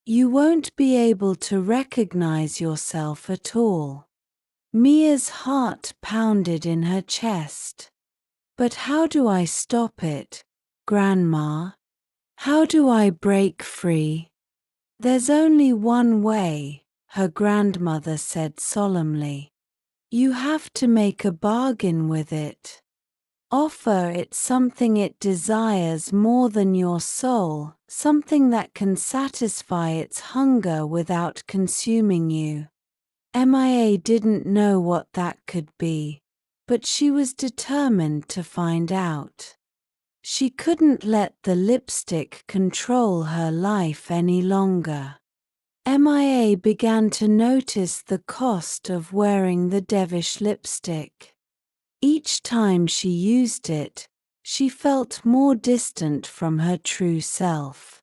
You won't be able to recognize yourself at all." Mia's heart pounded in her chest. "But how do I stop it, Grandma? How do I break free?" "There's only one way," her grandmother said solemnly. "You have to make a bargain with it. Offer it something it desires more than your soul, something that can satisfy its hunger without consuming you." Mia didn't know what that could be, but she was determined to find out. She couldn't let the lipstick control her life any longer. Mia began to notice the cost of wearing the Devish lipstick. Each time she used it, she felt more distant from her true self.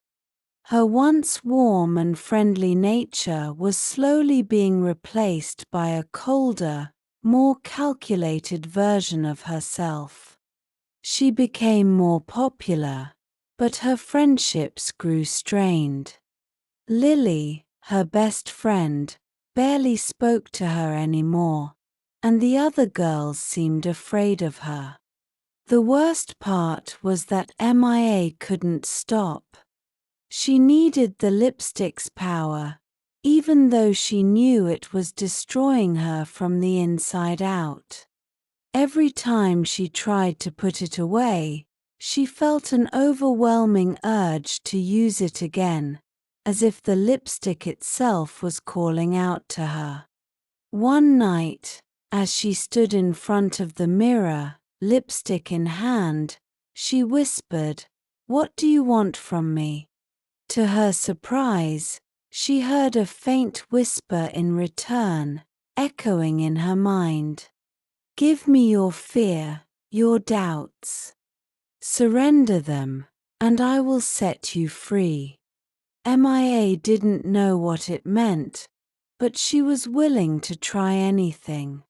Her once warm and friendly nature was slowly being replaced by a colder, more calculated version of herself. She became more popular, but her friendships grew strained. Lily, her best friend, barely spoke to her anymore, and the other girls seemed afraid of her. The worst part was that Mia couldn't stop. She needed the lipstick's power, even though she knew it was destroying her from the inside out. Every time she tried to put it away, she felt an overwhelming urge to use it again, as if the lipstick itself was calling out to her. One night, as she stood in front of the mirror, lipstick in hand, she whispered, "What do you want from me?" To her surprise, she heard a faint whisper in return, echoing in her mind. "Give me your fear, your doubts. Surrender them, and I will set you free." Mia didn't know what it meant, but she was willing to try anything.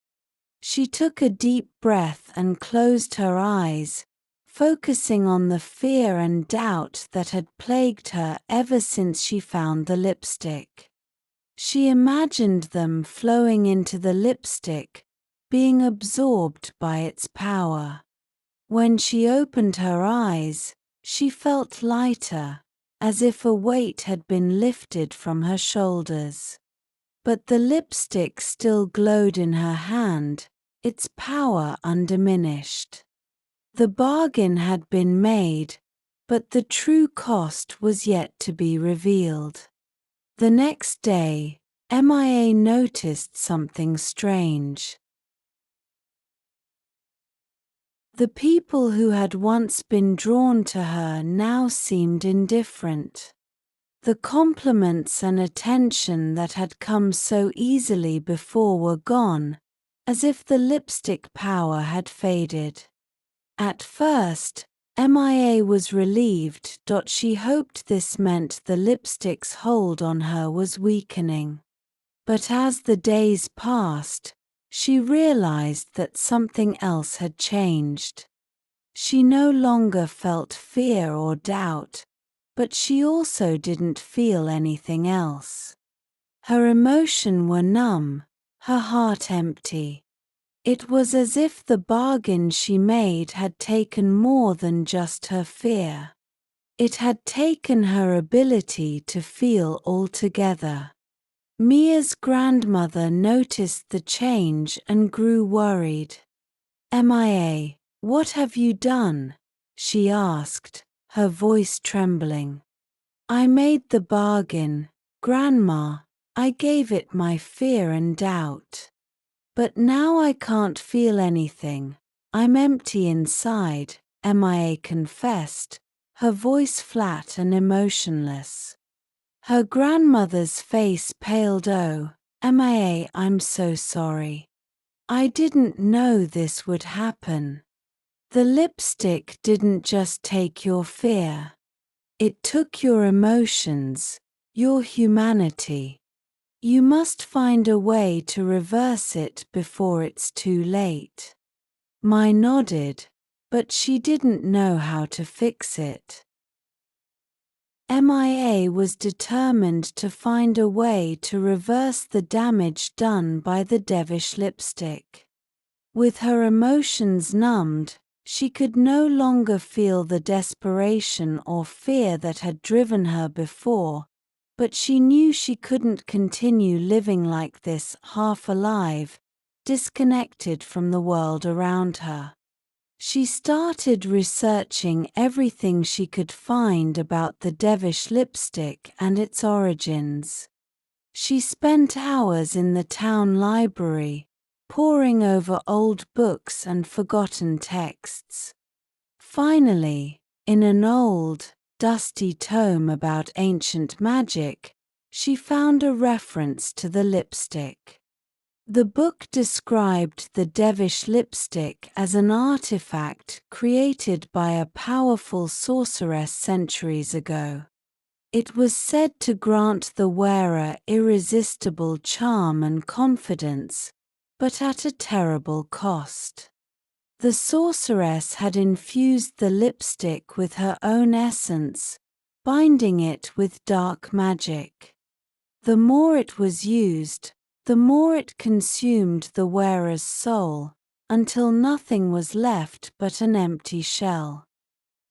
She took a deep breath and closed her eyes, focusing on the fear and doubt that had plagued her ever since she found the lipstick. She imagined them flowing into the lipstick, being absorbed by its power. When she opened her eyes, she felt lighter, as if a weight had been lifted from her shoulders. But the lipstick still glowed in her hand, its power undiminished. The bargain had been made, but the true cost was yet to be revealed. The next day, Mia noticed something strange. The people who had once been drawn to her now seemed indifferent. The compliments and attention that had come so easily before were gone, as if the lipstick power had faded. At first, Mia was relieved. She hoped this meant the lipstick's hold on her was weakening. But as the days passed, she realized that something else had changed. She no longer felt fear or doubt, but she also didn't feel anything else. Her emotions were numb, her heart empty. It was as if the bargain she made had taken more than just her fear. It had taken her ability to feel altogether. Mia's grandmother noticed the change and grew worried. "Mia, what have you done?" she asked, her voice trembling. "I made the bargain, Grandma. I gave it my fear and doubt. But now I can't feel anything. I'm empty inside," Mia confessed, her voice flat and emotionless. Her grandmother's face paled. "Oh, Mia, I'm so sorry. I didn't know this would happen. The lipstick didn't just take your fear. It took your emotions, your humanity. You must find a way to reverse it before it's too late." Mia nodded, but she didn't know how to fix it. MIA was determined to find a way to reverse the damage done by the Devish lipstick. With her emotions numbed, she could no longer feel the desperation or fear that had driven her before, but she knew she couldn't continue living like this, half alive, disconnected from the world around her. She started researching everything she could find about the Devish lipstick and its origins. She spent hours in the town library, poring over old books and forgotten texts. Finally, in an old, dusty tome about ancient magic, she found a reference to the lipstick. The book described the Devish lipstick as an artifact created by a powerful sorceress centuries ago. It was said to grant the wearer irresistible charm and confidence, but at a terrible cost. The sorceress had infused the lipstick with her own essence, binding it with dark magic. The more it was used, the more it consumed the wearer's soul, until nothing was left but an empty shell.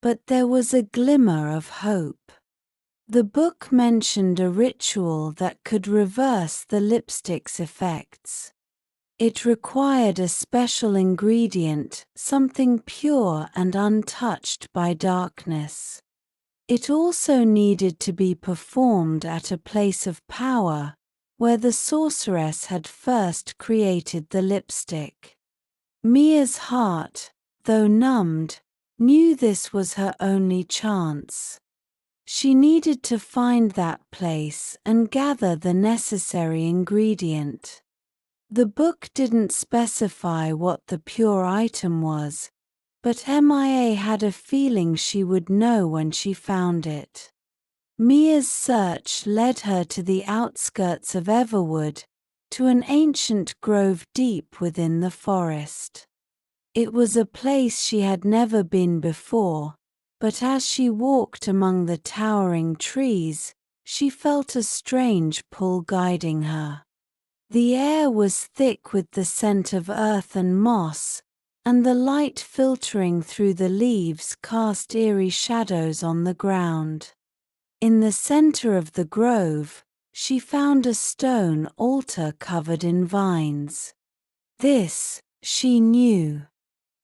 But there was a glimmer of hope. The book mentioned a ritual that could reverse the lipstick's effects. It required a special ingredient, something pure and untouched by darkness. It also needed to be performed at a place of power, where the sorceress had first created the lipstick. Mia's heart, though numbed, knew this was her only chance. She needed to find that place and gather the necessary ingredient. The book didn't specify what the pure item was, but MIA had a feeling she would know when she found it. Mia's search led her to the outskirts of Everwood, to an ancient grove deep within the forest. It was a place she had never been before, but as she walked among the towering trees, she felt a strange pull guiding her. The air was thick with the scent of earth and moss, and the light filtering through the leaves cast eerie shadows on the ground. In the center of the grove, she found a stone altar covered in vines. This, she knew,